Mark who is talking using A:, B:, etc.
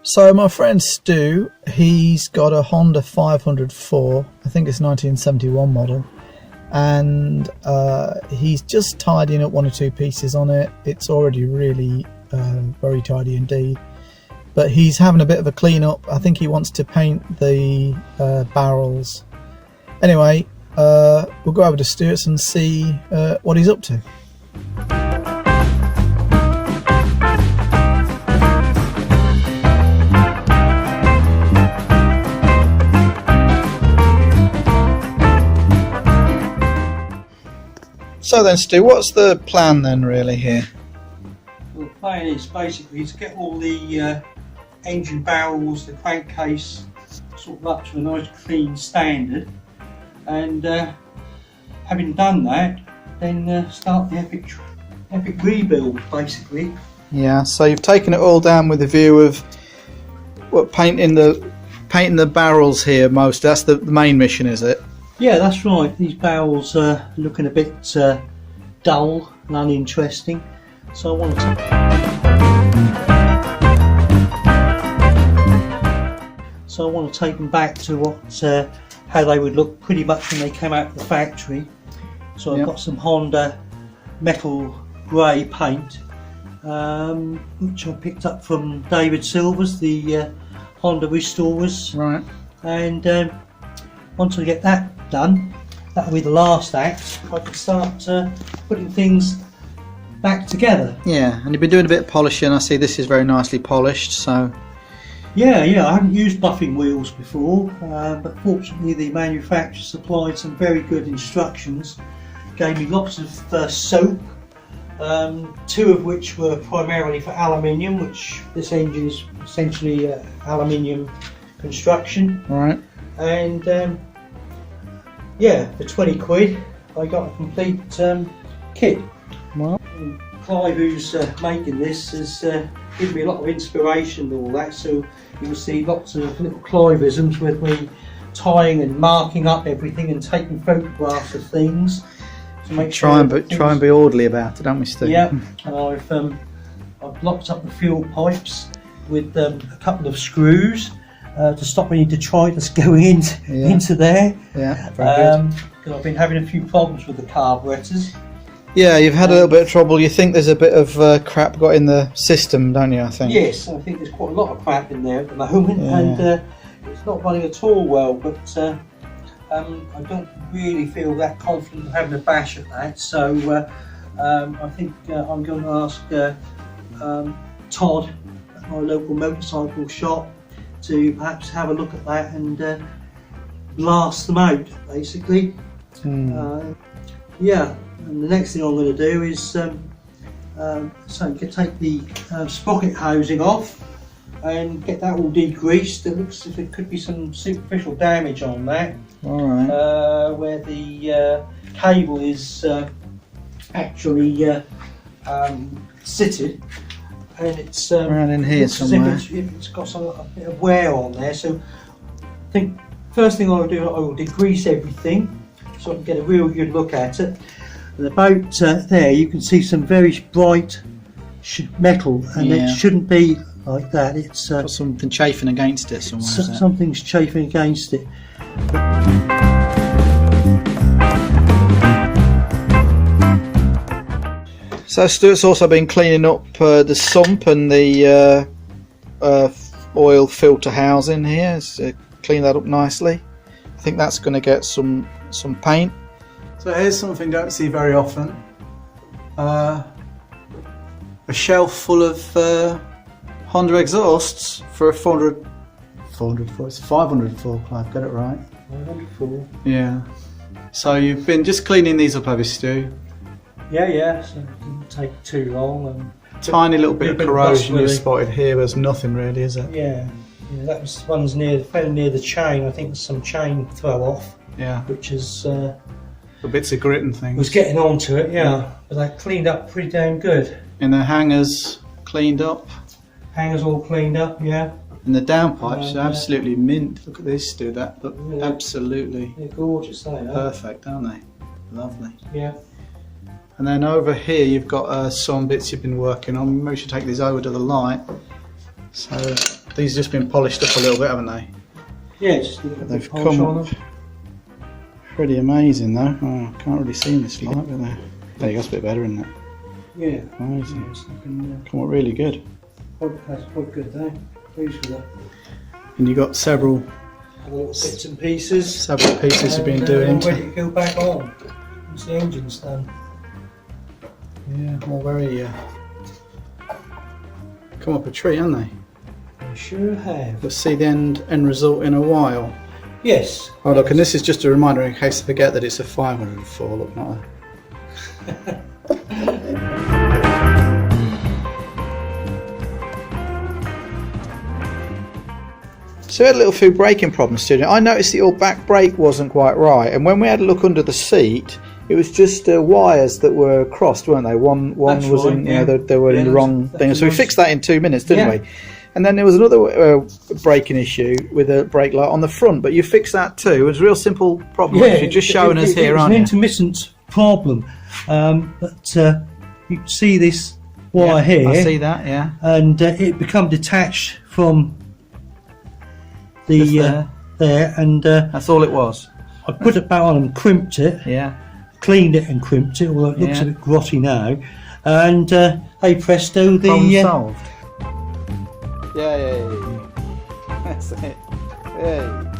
A: So my friend Stu, he's got a Honda 504, I think it's 1971 model, and he's just tidying up one or two pieces on it. It's already really very tidy indeed, but he's having a bit of a clean up. I think he wants to paint the barrels. Anyway, we'll go over to Stuart's and see what he's up to. So then, Stu, what's the plan then really here?
B: Well, the plan is basically to get all the engine barrels, the crankcase, sort of up to a nice clean standard, and having done that, then start the epic rebuild basically.
A: Yeah, so you've taken it all down with the view of what, painting the barrels here most. That's the main mission, is it?
B: Yeah, that's right. These barrels are looking a bit dull and uninteresting, so I want to take them back to what how they would look pretty much when they came out of the factory. So I've got some Honda metal grey paint, which I picked up from David Silver's, the Honda restorers.
A: Right.
B: And once I get that done, that'll be the last act. I can start putting things back together.
A: Yeah, and you've been doing a bit of polishing. I see this is very nicely polished, so...
B: Yeah, I haven't used buffing wheels before, but fortunately the manufacturer supplied some very good instructions. Gave me lots of soap, two of which were primarily for aluminium, which this engine is essentially aluminium construction.
A: Right.
B: And yeah, for 20 quid I got a complete kit.
A: Well,
B: Clive, who's making this, has given me a lot of inspiration and all that, so you'll see lots of little Cliveisms with me tying and marking up everything and taking photographs of things to make
A: try and be orderly about it, don't we, Steve?
B: Yeah, and I've locked up the fuel pipes with a couple of screws to stop any detritus going into there.
A: Yeah, very good.
B: Because I've been having a few problems with the carburetors.
A: Yeah, you've had a little bit of trouble. You think there's a bit of crap got in the system, don't you, I think?
B: Yes, I think there's quite a lot of crap in there at the moment, and it's not running at all well, but I don't really feel that confident of having a bash at that, so I think I'm going to ask Todd at my local motorcycle shop to perhaps have a look at that and blast them out, basically. Yeah, and the next thing I'm going to do is take the sprocket housing off and get that all degreased. It looks as if there could be some superficial damage on that.
A: All right.
B: Where the cable is actually sitted, and it's
A: around in here somewhere.
B: It's got a bit of wear on there. So I think first thing I'll do, I will degrease everything so I can get a real good look at it. And about there you can see some very bright metal, and it shouldn't be like that. It's
A: got something chafing against it somewhere.
B: Something's chafing against it.
A: So Stuart's also been cleaning up the sump and the oil filter housing here. So clean that up nicely. I think that's going to get some paint. So here's something you don't see very often. A shelf full of Honda exhausts for a 404, it's 504, Clive, got it right?
B: 504.
A: Yeah. So you've been just cleaning these up, have you, Stu?
B: Yeah, so it didn't take too long.
A: Tiny little bit of corrosion you spotted here, there's nothing really, is it?
B: Yeah, that was one's fairly near the chain. I think there's some chain throw off. Yeah. Which is
A: the bits of grit and things.
B: Was getting onto it, yeah. But I cleaned up pretty damn good.
A: And the hangers cleaned up.
B: Hangers all cleaned up, yeah.
A: And the downpipes are absolutely mint. Look at this, Stu. That look absolutely.
B: They're gorgeous, they are.
A: Perfect, aren't they? Lovely.
B: Yeah.
A: And then over here you've got some bits you've been working on. Maybe we should take these over to the light. So These have just been polished up a little bit, haven't they?
B: Yeah, just a little bit
A: They've
B: of polish
A: come
B: on
A: up
B: them.
A: pretty amazing though. Oh, I can't really see in this light, but there you go, that's a bit better, isn't it?
B: Yeah.
A: Amazing.
B: Yeah, it's looking
A: Come up really good.
B: that's quite good though. Pleased with that.
A: And you've got several
B: Little bits and pieces.
A: you've been doing.
B: Ready to go back on. Once the engine's done.
A: Yeah, all very come up a tree, haven't they?
B: I sure have.
A: We'll see the end result in a while.
B: Yes.
A: Oh look, and this is just a reminder in case I forget that it's a 504, look, not a... So we had a little few braking problems today. I noticed the old back brake wasn't quite right, and when we had a look under the seat, it was just wires that were crossed, weren't they? One
B: That's
A: was
B: right,
A: in,
B: yeah.
A: you know, they were in the wrong
B: that's
A: thing. So we
B: nice.
A: fixed that in 2 minutes, didn't
B: Yeah.
A: we? And then there was another braking issue with a brake light on the front, but you fixed that too. It was a real simple problem. You're just showing us here,
B: it's
A: aren't
B: an
A: you?
B: intermittent problem, but you can see this wire here,
A: I see that, yeah.
B: and it become detached from the
A: Just
B: there, and
A: That's all it was.
B: I put it back on and crimped it,
A: Yeah.
B: cleaned it and crimped it, although it looks
A: Yeah.
B: a bit grotty now, and hey presto,
A: Problem
B: the
A: solved. Yay. That's it. Yay.